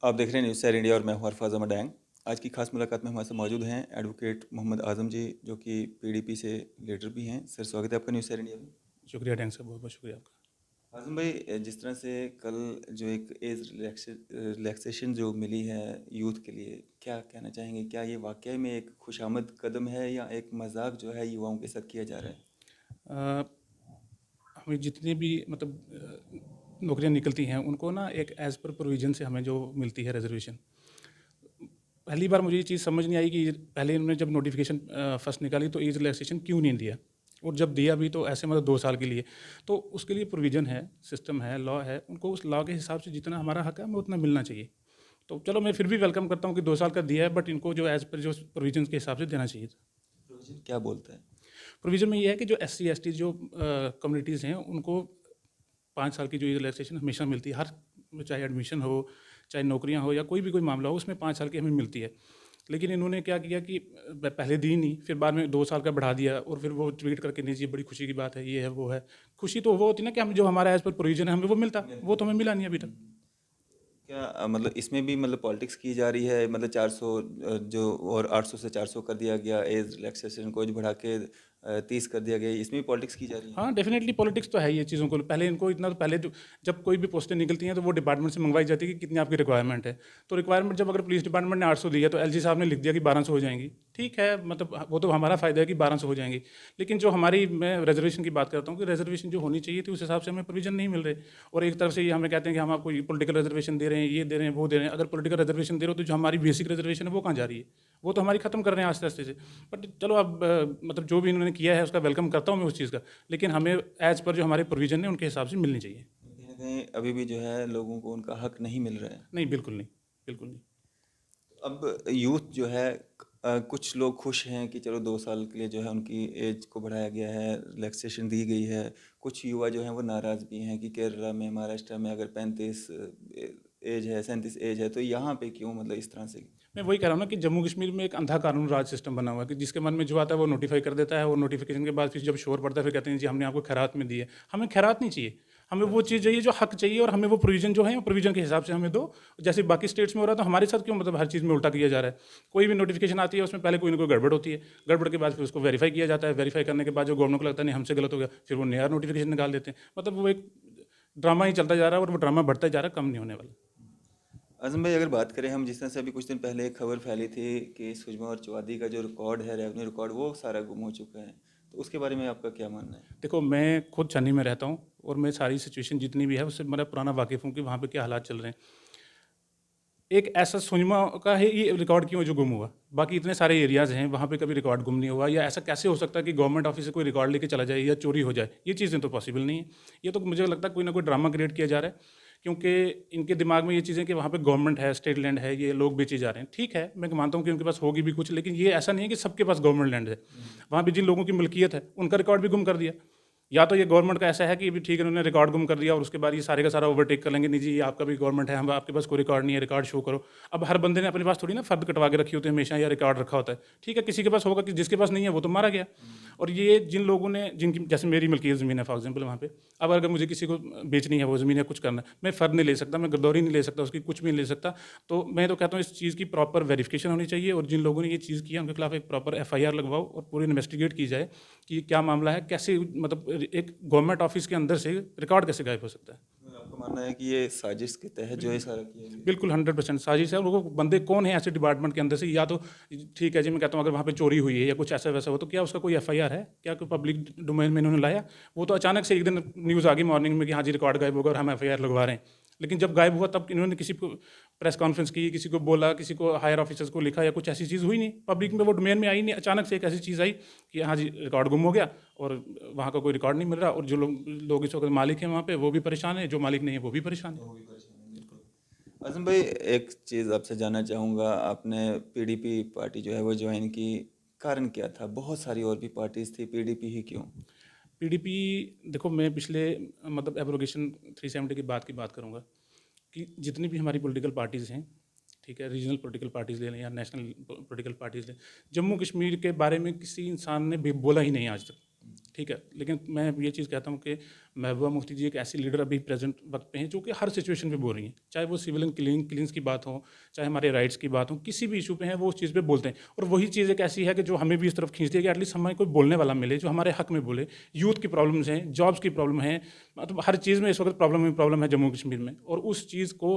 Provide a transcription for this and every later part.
आप देख रहे हैं न्यूज़ सैर इंडिया और मैं हूं अरफाज अहमद डैंग। आज की खास मुलाकात में हमारे साथ मौजूद हैं एडवोकेट मोहम्मद आज़म जी, जो कि पीडीपी से लीडर भी हैं। सर, स्वागत है आपका न्यूज़ सैर इंडिया में। शुक्रिया टैंक साहब, बहुत बहुत शुक्रिया आपका। आज़म भाई, जिस तरह से कल जो एक एज रिलैक्सेशन जो मिली है यूथ के लिए, क्या कहना चाहेंगे? क्या ये वाकई में एक खुशामद कदम है या एक मजाक जो है युवाओं के साथ किया जा रहा है? अ, हमें जितनी भी नौकरियां निकलती हैं उनको ना एक एज़ पर प्रोविज़न से हमें जो मिलती है रिजर्वेशन। पहली बार मुझे ये चीज़ समझ नहीं आई कि पहले इन्होंने जब नोटिफिकेशन फर्स्ट निकाली तो एज रिलैक्सेशन क्यों नहीं दिया, और जब दिया भी तो ऐसे मतलब 2 साल के लिए। तो उसके लिए प्रोविज़न है, सिस्टम है, लॉ है, उनको उस लॉ के हिसाब से जितना हमारा हक है हमें उतना मिलना चाहिए। तो चलो, मैं फिर भी वेलकम करता हूँ कि 2 साल का दिया है, बट इनको जो एज़ पर जो प्रोविज़न के हिसाब से देना चाहिए था। प्रोविजन क्या बोलता है? प्रोविज़न में ये है कि जो एससी एसटी जो कम्युनिटीज़ हैं उनको 5 साल की जो ये रिलैक्सेशन हमेशा मिलती है, हर चाहे एडमिशन हो, चाहे नौकरियाँ हो या कोई भी कोई मामला हो, उसमें 5 साल की हमें मिलती है। लेकिन इन्होंने क्या किया कि पहले दी नहीं, फिर बाद में 2 साल का बढ़ा दिया, और फिर वो ट्वीट करके नहीं जी बड़ी खुशी की बात है, ये है, वो है। खुशी तो वो होती ना कि हम जो हमारा एज़ पर प्रोविज़न है हमें वो मिलता, वो तो हमें मिला नहीं अभी तक। क्या मतलब इसमें भी मतलब पॉलिटिक्स की जा रही है? मतलब 400 जो और 800 से 400 कर दिया गया, एज रिलैक्सेशन को एज बढ़ा के 30 कर दिया गया, इसमें भी पॉलिटिक्स की जा रही है? हाँ, डेफ़िनेटली पॉलिटिक्स तो है ही ये चीज़ों को। पहले इनको इतना तो पहले जो जब कोई भी पोस्टें निकलती हैं तो वो डिपार्टमेंट से मंगवाई जाती है कि कितनी आपकी रिक्वायरमेंट है। तो रिक्वायरमेंट जब अगर पुलिस डिपार्टमेंट ने 800 दी है तो एलजी साहब ने लिख दिया कि 1200 हो जाएँगी। ठीक है, मतलब वो तो हमारा फ़ायदा है कि 1200 हो जाएँगी। लेकिन जो हमारी, मैं रिज़र्वेशन की बात करता हूँ कि रिज़र्वेशन जो होनी चाहिए थी उस हिसाब से हमें प्रोविज़न नहीं मिल रहे। और एक तरफ से ये हमें कहते हैं कि हम आपको ये पॉलिटिकल रिज़र्वेशन दे रहे हैं, ये दे रहे हैं, वो दे रहे हैं। अगर पॉलिटिकल रिज़र्वेशन दे रहे हो तो जो हमारी बेसिक रिज़र्वेशन है वो कहाँ जा रही है? वो तो हमारी ख़त्म कर रहे हैं आस्ते-आस्ते से। बट चलो, अब मतलब जो भी इन्होंने किया है उसका वेलकम करता हूँ मैं उस चीज़ का। लेकिन हमें एज़ पर जो हमारे प्रोविज़न है उनके हिसाब से मिलनी चाहिए। कहीं ना कहीं अभी भी जो है लोगों को उनका हक नहीं मिल रहा है। नहीं, बिल्कुल नहीं, बिल्कुल नहीं। अब यूथ जो है, कुछ लोग खुश हैं कि चलो 2 साल के लिए जो है उनकी एज को बढ़ाया गया है, रिलैक्सेशन दी गई है। कुछ युवा जो हैं वो नाराज़ भी हैं कि केरला में, महाराष्ट्र में अगर 35 एज है, 37 एज है, तो यहाँ पे क्यों मतलब इस तरह से? मैं वही कह रहा हूँ ना कि जम्मू कश्मीर में एक अंधा कानून राज सिस्टम बना हुआ है कि जिसके मन में जो आता है वो नोटिफ़ाई कर देता है, और नोटिफ़िकेशन के बाद फिर जब शोर पड़ता है फिर कहते हैं जी हमने आपको खैरात में दी है। हमें खैरात नहीं चाहिए, हमें वो चीज़ चाहिए जो हक चाहिए, और हमें वो प्रोविज़न जो है प्रोविज़न के हिसाब से हमें दो। जैसे बाकी स्टेट्स में हो रहा है तो हमारे साथ क्यों मतलब हर चीज़ में उल्टा किया जा रहा है? कोई भी नोटिफ़िकेशन आती है उसमें पहले कोई ना कोई गड़बड़ होती है, गड़बड़ के बाद फिर उसको वेरीफ़ाई किया जाता है, वेरीफ़ाई करने के बाद जो गवर्नमेंट को लगता है नहीं हमसे गलत हो गया, फिर वो नया नोटिफ़िकेशन निकाल देते हैं। मतलब वो एक ड्रामा ही चलता जा रहा है, और वो ड्रामा बढ़ता जा रहा है, कम नहीं होने वाला। आज़म भाई, अगर बात करें हम, जिस तरह से अभी कुछ दिन पहले एक खबर फैली थी कि सुषमा और चौधरी का जो रिकॉर्ड है, रेवेन्यू रिकॉर्ड, वो सारा गुम हो चुका है, तो उसके बारे में आपका क्या मानना है? देखो, मैं खुद छन्नी में रहता हूँ, और मैं सारी सिचुएशन जितनी भी है उससे मेरा पुराना वाकिफ़ हूँ कि वहाँ पे क्या हालात चल रहे हैं। एक ऐसा सुरमा का है ये रिकॉर्ड क्यों जो गुम हुआ? बाकी इतने सारे एरियाज़ हैं वहाँ पे कभी रिकॉर्ड गुम नहीं हुआ, या ऐसा कैसे हो सकता है कि गवर्नमेंट ऑफिस से कोई रिकॉर्ड लेके चला जाए या चोरी हो जाए? ये चीज़ें तो पॉसिबल नहीं है। ये तो मुझे लगता है कोई ना कोई ड्रामा क्रिएट किया जा रहा है, क्योंकि इनके दिमाग में ये चीज़ें कि वहाँ पे गवर्नमेंट है, स्टेट लैंड है, ये लोग बेचे जा रहे हैं। ठीक है, मैं मानता हूँ कि उनके पास होगी भी कुछ, लेकिन ये ऐसा नहीं है कि सबके पास गवर्नमेंट लैंड है। वहाँ पे जिन लोगों की मिल्कियत है उनका रिकॉर्ड भी गुम कर दिया। या तो ये गवर्नमेंट का ऐसा है कि भी ठीक है, उन्होंने रिकॉर्ड गुम कर दिया और उसके बाद ये सारे का सारा ओवरटेक कर लेंगे, नहीं जी ये आपका भी गवर्नमेंट है, हम आपके पास कोई रिकॉर्ड नहीं है, रिकॉर्ड शो करो। अब हर बंदे ने अपने पास थोड़ी ना फर्द कटवा के रखी होती है हमेशा, या रिकॉर्ड रखा होता है। ठीक है, किसी के पास होगा, कि जिसके पास नहीं है वो तो मारा गया। और ये जिन लोगों ने, जिनकी जैसे मेरी मिल्कियत ज़मीन है फॉर एग्जाम्पल वहाँ पे, अब अगर मुझे किसी को बेचनी है वो ज़मीन या कुछ करना है, मैं फ़र्द नहीं ले सकता, मैं गिरदौरी नहीं ले सकता, उसकी कुछ भी नहीं ले सकता। तो मैं तो कहता हूँ इस चीज़ की प्रॉपर वेरिफिकेशन होनी चाहिए, और जिन लोगों ने ये चीज़ की है उनके खिलाफ एक प्रॉपर एफआईआर लगवाओ और पूरी इन्वेस्टिगेट की जाए कि ये क्या मामला है, कैसे मतलब एक गवर्नमेंट ऑफिस के अंदर से रिकॉर्ड कैसे गायब हो सकता है? तो आपका मानना है कि ये साजिश के तहत जो है सारा किया गया? बिल्कुल 100% साजिश है। और वो बंदे कौन है ऐसे डिपार्टमेंट के अंदर से, या तो ठीक है जी, मैं कहता हूँ अगर वहाँ पे चोरी हुई है या कुछ ऐसा वैसा हो तो क्या उसका कोई एफआईआर है? क्या कोई पब्लिक डोमेन में इन्होंने लाया? वो तो अचानक से एक दिन न्यूज़ आ गई मॉर्निंग में कि हाँ जी रिकॉर्ड गायब होगा और हम एफआईआर लगवा रहे हैं। लेकिन जब गायब हुआ तब इन्होंने किसी को प्रेस कॉन्फ्रेंस की, किसी को बोला, किसी को हायर ऑफिसर्स को लिखा, या कुछ ऐसी चीज़ हुई नहीं, पब्लिक में वो डोमेन में आई नहीं। अचानक से एक ऐसी चीज़ आई कि हाँ जी रिकॉर्ड गुम हो गया, और वहाँ का कोई रिकॉर्ड नहीं मिल रहा, और जो लोग इस वक्त मालिक हैं वहाँ पे वो भी परेशान है, जो मालिक नहीं है वो भी परेशान है। वो भी परेशान है, बिल्कुल। आज़म भाई, एक चीज़ आपसे जानना चाहूँगा, आपने पीडीपी पार्टी जो है वो ज्वाइन की, कारण क्या था? बहुत सारी और भी पार्टीज़ थी, पीडीपी ही क्यों? पीडीपी, देखो मैं पिछले मतलब एब्रोगेशन 370 के बाद की बात करूंगा कि जितनी भी हमारी पॉलिटिकल पार्टीज़ हैं, ठीक है, रीजनल पॉलिटिकल पार्टीज़ ले लें या नेशनल पॉलिटिकल पार्टीज़ लें, जम्मू कश्मीर के बारे में किसी इंसान ने भी बोला ही नहीं आज तक। ठीक है, लेकिन मैं ये चीज़ कहता हूँ कि महबूबा मुफ्ती जी एक ऐसी लीडर अभी प्रेजेंट वक्त पे हैं जो कि हर सिचुएशन पे बोल रही हैं, चाहे वो सिविलियन किलिंग्स की बात हो, चाहे हमारे राइट्स की बात हो, किसी भी इशू पे हैं वो उस चीज़ पे बोलते हैं। और वही चीज़ एक ऐसी है कि जो हमें भी इस तरफ खींचती है कि एटलीस्ट हमें कोई बोलने वाला मिले जो हमारे हक में बोले। यूथ की प्रॉब्लम्स हैं, जॉब्स की प्रॉब्लम है, मतलब हर चीज़ में इस वक्त प्रॉब्लम है जम्मू कश्मीर में, और उस चीज़ को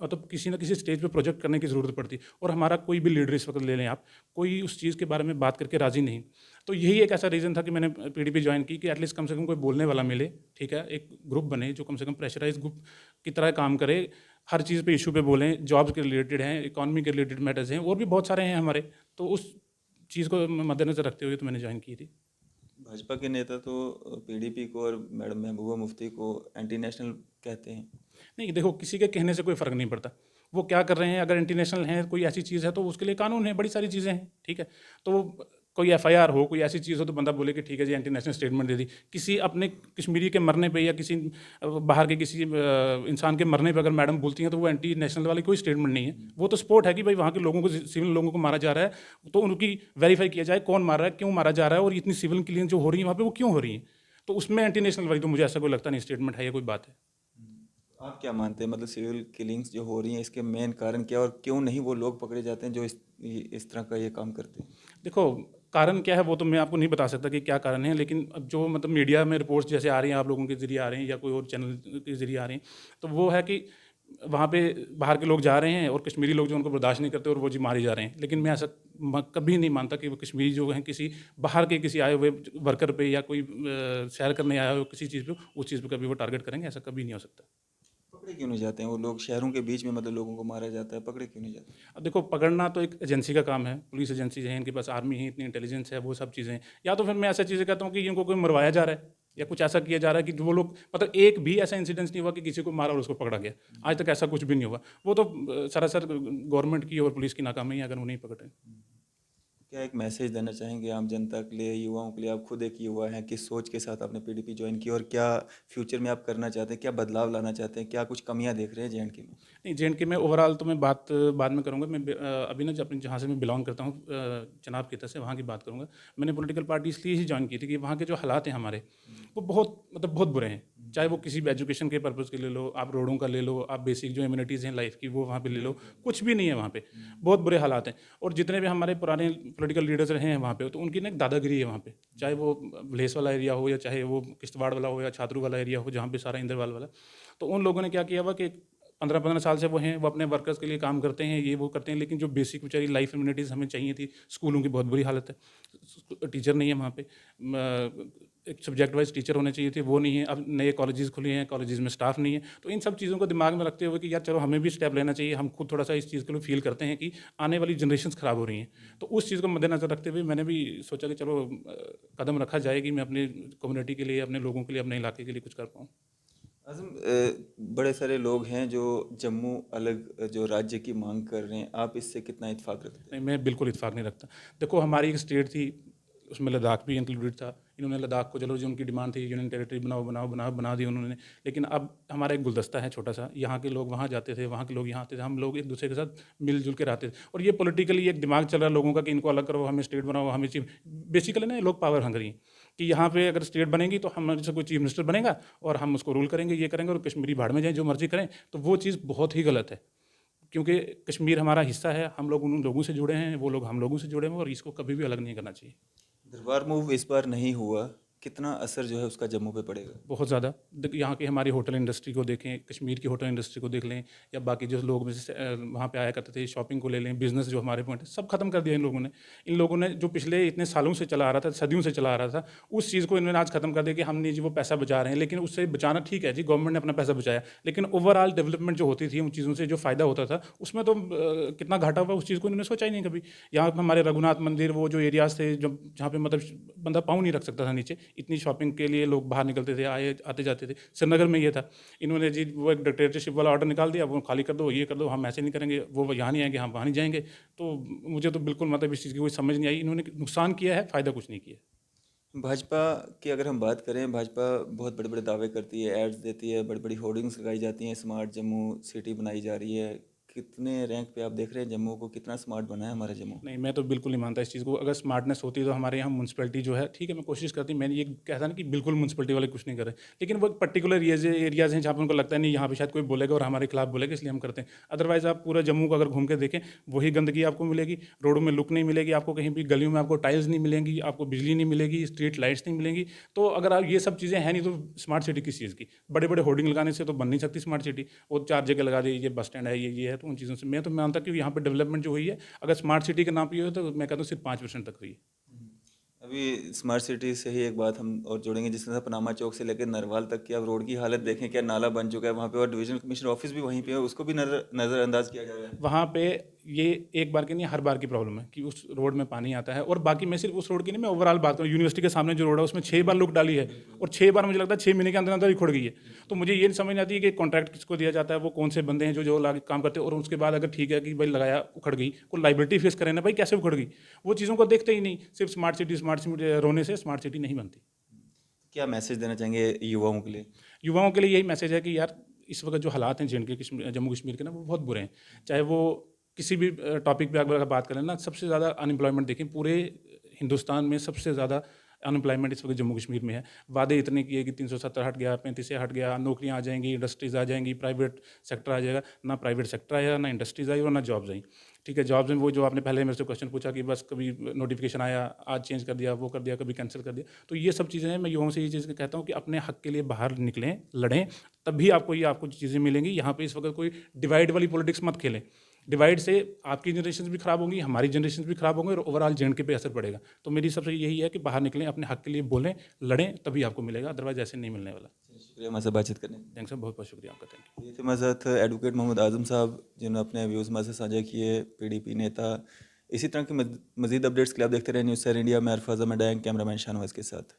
मतलब किसी न किसी स्टेज पे प्रोजेक्ट करने की ज़रूरत पड़ती है। और हमारा कोई भी लीडर इस वक्त ले लें आप, कोई उस चीज़ के बारे में बात करके राज़ी नहीं। तो यही एक ऐसा रीज़न था कि मैंने पीडीपी ज्वाइन की कि एटलीस्ट कम से कम कोई बोलने वाला मिले, ठीक है? एक ग्रुप बने जो कम से कम प्रेशराइज़ ग्रुप की तरह काम करे, हर चीज़ पे इशू पे बोलें, जॉब्स के रिलेटेड हैं, इकॉनमी के रिलेटेड मैटर्स हैं, और भी बहुत सारे हैं हमारे। तो उस चीज़ को मद्देनज़र रखते हुए तो मैंने ज्वाइन की थी। भाजपा के नेता तो पीडीपी को और मैडम महबूबा मुफ्ती को एंटी नेशनल कहते हैं। नहीं, देखो, किसी के कहने से कोई फ़र्क नहीं पड़ता। वो क्या कर रहे हैं, अगर इंटरनेशनल है, कोई ऐसी चीज़ है तो उसके लिए कानून है, बड़ी सारी चीज़ें हैं, ठीक है? तो कोई एफआईआर हो, कोई ऐसी चीज़ हो तो बंदा बोले कि ठीक है जी, इंटरनेशनल स्टेटमेंट दे दी। किसी अपने कश्मीरी के मरने पे या किसी बाहर के किसी इंसान के मरने पे अगर मैडम बोलती हैं तो वो एंटी नेशनल वाली कोई स्टेटमेंट नहीं है। वो तो सपोर्ट है कि भाई वहाँ के लोगों को, सिविल लोगों को मारा जा रहा है, तो उनकी वेरीफाई किया जाए कौन मार रहा है, क्यों मारा जा रहा है, और इतनी सिविल किलिंग जो हो रही है वहाँ पे वो क्यों हो रही है। तो उसमें एंटी नेशनल वाली तो मुझे ऐसा कोई लगता नहीं स्टेटमेंट है या कोई बात है। आप क्या मानते हैं, मतलब सिविल किलिंग्स जो हो रही हैं इसके मेन कारण क्या, और क्यों नहीं वो लोग पकड़े जाते हैं जो इस तरह का ये काम करते हैं? देखो, कारण क्या है वो तो मैं आपको नहीं बता सकता कि क्या कारण है, लेकिन अब जो मतलब मीडिया में रिपोर्ट्स जैसे आ रही हैं, आप लोगों के ज़रिए आ रही हैं या कोई और चैनल के ज़रिए आ रही हैं, तो वो है कि वहाँ पे बाहर के लोग जा रहे हैं और कश्मीरी लोग जो उनको बर्दाश्त नहीं करते और वो जी मारे जा रहे हैं। लेकिन मैं ऐसा कभी नहीं मानता कि वो कश्मीरी जो हैं किसी बाहर के किसी आए हुए वर्कर पे या कोई सैर करने आया हुआ किसी चीज़ पे, उस चीज़ पे कभी वो टारगेट करेंगे, ऐसा कभी नहीं हो सकता। पकड़े क्यों नहीं जाते हैं वो लोग? शहरों के बीच में मतलब लोगों को मारा जाता है, पकड़े क्यों नहीं जाते? अब देखो, पकड़ना तो एक एजेंसी का काम है, पुलिस एजेंसी है, इनके पास आर्मी है, इतनी इंटेलिजेंस है, वो सब चीज़ें। या तो फिर मैं ऐसा चीज़ें कहता हूँ कि इनको कोई मरवाया जा रहा है या कुछ ऐसा किया जा रहा है कि वो लोग, मतलब एक भी ऐसा इंसिडेंस नहीं हुआ कि किसी को मारा और उसको पकड़ा गया। आज तक ऐसा कुछ भी नहीं हुआ। वो तो सरासर गवर्नमेंट की और पुलिस की नाकामी है अगर वो नहीं पकड़ रहे। क्या एक मैसेज देना चाहेंगे आम जनता के लिए, युवाओं के लिए? आप खुद एक युवा हैं, किस सोच के साथ आपने पीडीपी ज्वाइन की और क्या फ्यूचर में आप करना चाहते हैं, क्या बदलाव लाना चाहते हैं, क्या कुछ कमियां देख रहे हैं जेएंडके में? नहीं, जेएंडके में ओवरऑल तो मैं बात बाद में करूँगा। मैं अभी ना अपने जहाँ से मैं बिलोंग करता हूँ, चनाब की तरफ से, वहाँ की बात करूँगा। मैंने पॉलिटिकल पार्टी इसलिए ही ज्वाइन की थी कि वहाँ के जो हालात हैं हमारे, वो बहुत मतलब बहुत बुरे हैं। चाहे वो किसी भी एजुकेशन के पर्पज़ के ले लो, आप रोडों का ले लो, आप बेसिक जो एमिनिटीज़ हैं लाइफ की वो वहाँ पे ले लो, कुछ भी नहीं है वहाँ पे। बहुत बुरे हालात हैं। और जितने भी हमारे पुराने पॉलिटिकल लीडर्स रहे हैं वहाँ पे, तो उनकी ना एक दादागिरी है वहाँ पे। चाहे वो भलेस वाला एरिया हो या चाहे वो किश्तवाड़ वाला हो या छात्रू वाला एरिया हो जहाँ पे सारा इंदरवाल वाला। तो उन लोगों ने क्या किया हुआ कि 15-15 साल से वो हैं, वो अपने वर्कर्स के लिए काम करते हैं, ये वो करते हैं, लेकिन जो बेसिक बेचारी लाइफ एमिनिटीज़ हमें चाहिए थी, स्कूलों की बहुत बुरी हालत है। टीचर नहीं है वहाँ पे। एक सब्जेक्ट वाइज टीचर होने चाहिए थे, वो नहीं है। अब नए कॉलेजेस खुले हैं, कॉलेजेस में स्टाफ नहीं है। तो इन सब चीज़ों को दिमाग में रखते हुए कि यार चलो हमें भी स्टेप लेना चाहिए, हम खुद थोड़ा सा इस चीज़ के लिए फील करते हैं कि आने वाली जनरेशंस ख़राब हो रही हैं। तो उस चीज़ को मद्देनज़र रखते हुए मैंने भी सोचा कि चलो कदम रखा जाए कि मैं अपनी कम्युनिटी के लिए, अपने लोगों के लिए, अपने इलाके के लिए कुछ कर पाऊँ। आज़म, बड़े सारे लोग हैं जो जम्मू अलग जो राज्य की मांग कर रहे हैं, आप इससे कितना इत्फाक रखते हैं? नहीं, मैं बिल्कुल इत्तेफाक नहीं रखता। देखो, हमारी एक स्टेट थी, उसमें लद्दाख भी इंक्लूडेड था। इन्होंने लद्दाख को, चलो जो उनकी डिमांड थी यूनियन टेरिटरी बनाओ, बनाओ, बनाओ, बना दी उन्होंने। लेकिन अब हमारा एक गुलदस्ता है छोटा-सा, यहाँ के लोग वहाँ जाते थे, वहाँ के लोग यहाँ आते थे, हम लोग एक-दूसरे के साथ मिल-जुल के रहते थे। और ये पॉलिटिकली एक दिमाग चल रहा है लोगों का कि इनको अलग करो, हमें स्टेट बनाओ, हमें चीफ, बेसिकली ना ये लोग पावर हंग्री हैं कि यहाँ पे अगर स्टेट बनेगी तो हमारे से कोई चीफ मिनिस्टर बनेगा और हम उसको रूल करेंगे, ये करेंगे, और कश्मीरी भाड़ में जाएँ, जो मर्ज़ी करें। तो वो चीज़ बहुत ही गलत है। क्योंकि कश्मीर हमारा हिस्सा है, हम लोग उन लोगों से जुड़े हैं, वो लोग हम लोगों से जुड़े हैं, और इसको कभी भी अलग नहीं करना चाहिए। दरबार मूव इस बार नहीं हुआ, कितना असर जो है उसका जम्मू पे पड़ेगा? बहुत ज़्यादा। यहाँ की हमारी होटल इंडस्ट्री को देखें, कश्मीर की होटल इंडस्ट्री को देख लें, या बाकी जो लोग जैसे वहाँ पे आया करते थे, शॉपिंग को ले लें, बिज़नेस जो हमारे पॉइंट है, सब खत्म कर दिया इन लोगों ने। इन लोगों ने जो पिछले इतने सालों से चला आ रहा था, सदियों से चला आ रहा था, उस चीज़ को इन्होंने आज खत्म कर दिया कि हमने जी वो पैसा बचा रहे हैं। लेकिन उससे बचाना ठीक है जी, गवर्नमेंट ने अपना पैसा बचाया, लेकिन ओवरऑल डेवलपमेंट जो होती थी, उन चीज़ों से जो फ़ायदा होता था, उसमें तो कितना घाटा हुआ, उस चीज़ को इन्होंने सोचा ही नहीं कभी। यहाँ पे हमारे रघुनाथ मंदिर, वो जो एरियाज़ थे, जो जहाँ पे मतलब बंदा पाँव नहीं रख सकता था नीचे, इतनी शॉपिंग के लिए लोग बाहर निकलते थे, आए आते जाते थे। श्रीनगर में ये था, इन्होंने जी वो एक डिक्टेटरशिप वाला ऑर्डर निकाल दिया, वो खाली कर दो, ये कर दो, हम ऐसे नहीं करेंगे, वो यहाँ नहीं आएंगे, हम वहाँ नहीं जाएंगे। तो मुझे तो बिल्कुल मतलब इस चीज़ की कोई समझ नहीं आई। इन्होंने नुकसान किया है, फ़ायदा कुछ नहीं किया। भाजपा की अगर हम बात करें, भाजपा बहुत बड़े बड़े दावे करती है, एड्स देती है, बड़ी बड़ी होर्डिंग्स लगाई जाती हैं, स्मार्ट जम्मू सिटी बनाई जा रही है, कितने रैंक पे आप देख रहे हैं जम्मू को, कितना स्मार्ट बना है हमारा जम्मू? नहीं, मैं तो बिल्कुल नहीं मानता इस चीज़ को। अगर स्मार्टनेस होती तो हमारे यहाँ म्यूनसिपैलिटी जो है, ठीक है, मैं कोशिश करती, मैंने ये कहता ना कि बिल्कुल म्यूनसिपैलिटी वाले कुछ नहीं कर रहे, लेकिन वो पर्टिकुलर एरियाज़ हैं जहाँ पे उनको लगता है नहीं यहाँ पे शायद कोई बोलेगा और हमारे खिलाफ बोलेगा, इसलिए हम करते हैं। अदरवाइज़ आप पूरा जम्मू को अगर घूम के देखें, वही गंदगी आपको मिलेगी, रोडों में लुक नहीं मिलेगी आपको, कहीं भी गलियों में आपको टाइल्स नहीं मिलेंगी, आपको बिजली नहीं मिलेगी, स्ट्रीट लाइट्स नहीं मिलेंगी। तो अगर आप ये सब चीज़ें हैं नहीं तो स्मार्ट सिटी किस चीज़ की? बड़े बड़े होर्डिंग लगाने से तो बन नहीं सकती स्मार्ट सिटी। वो 4 जगह लगा दी, ये बस स्टैंड है, ये है, तो उन चीज़ों से मैं तो मानता कि यहाँ पे डेवलपमेंट जो हुई है, अगर स्मार्ट सिटी का नाम पे हो तो मैं कहता हूँ सिर्फ 5% तक हुई है। अभी स्मार्ट सिटी से ही एक बात हम और जोड़ेंगे, जिस तरह पनामा चौक से लेकर नरवाल तक की आप रोड की हालत देखें, क्या नाला बन चुका है वहाँ पे, और डिवीजनल कमिश्नर ऑफिस भी वहीं पे है, उसको भी नज़रअंदाज किया जा रहा है। वहाँ पे ये एक बार की नहीं, हर बार की प्रॉब्लम है कि उस रोड में पानी आता है। और बाकी मैं सिर्फ उस रोड की नहीं, मैं ओवरऑल बात करूँ, यूनिवर्सिटी के सामने जो रोड है उसमें 6 बार लुक डाली है, और 6 बार मुझे लगता है 6 महीने के अंदर अंदर ही खुड़ गई है। तो मुझे ये नहीं समझ नहीं आती है कि कॉन्ट्रैक्ट किसको दिया जाता है, वो कौन से बंदे हैं जो काम करते हैं, और उसके बाद अगर ठीक है कि भाई लगाया उखड़ गई, कोई लाइबिलिटी फेस करें ना भाई, कैसे उखड़ गई, वो चीज़ों को देखते ही नहीं। सिर्फ स्मार्ट सिटी रोने से स्मार्ट सिटी नहीं बनती। क्या मैसेज देना चाहेंगे युवाओं के लिए? युवाओं के लिए यही मैसेज है कि यार इस वक्त जो हालात हैं J&K जम्मू कश्मीर के ना, वो बहुत बुरे हैं। चाहे वो किसी भी टॉपिक पे अगर बात करें ना, सबसे ज़्यादा अनएम्प्लॉयमेंट देखें पूरे हिंदुस्तान में, सबसे ज़्यादा अनएम्प्लॉयमेंट इस वक्त जम्मू कश्मीर में है। वादे इतने किए कि 370 हट गया, 35 से हट गया, नौकरियां आ जाएंगी, इंडस्ट्रीज़ आ जाएंगी, प्राइवेट सेक्टर आ जाएगा। ना प्राइवेट सेक्टर आया, ना इंडस्ट्रीज़ आई, और ना जॉब्स आई। ठीक है, जॉब्स में वो जो आपने पहले मेरे से क्वेश्चन पूछा कि बस कभी नोटिफिकेशन आया, आज चेंज कर दिया, वो कर दिया, कभी कैंसिल कर दिया, तो ये सब चीज़ें हैं। मैं युवाओं से ये चीज़ कहता हूँ कि अपने हक के लिए बाहर निकलें, लड़ें, तभी आपको चीज़ें मिलेंगी। यहाँ पे इस वक्त कोई डिवाइड वाली पॉलिटिक्स मत खेलें। डिवाइड से आपकी जनरेशन भी खराब होंगी, हमारी जनरेशन भी खराब होंगे, और ओवरऑल J&K पे असर पड़ेगा। तो मेरी सबसे यही है कि बाहर निकलें, अपने हक के लिए बोलें, लड़ें, तभी आपको मिलेगा, अदरवाइज ऐसे नहीं मिलने वाला। शुक्रिया हमारे साथ बातचीत करने के लिए। थैंक्स सर, बहुत बहुत शुक्रिया आपका, थैंक यू। ये थे हमारे साथ एडवोकेट मोहम्मद आज़म साहब, जिन्होंने अपने व्यूज़ हमारे साथ साझा किए, पीडीपी नेता। इसी तरह की मज़ीद अपडेट्स के लिए आप देखते रहे न्यूज़ सर इंडिया में। अरफाज़ अहमद, कैमरामैन शाहनवाज के साथ।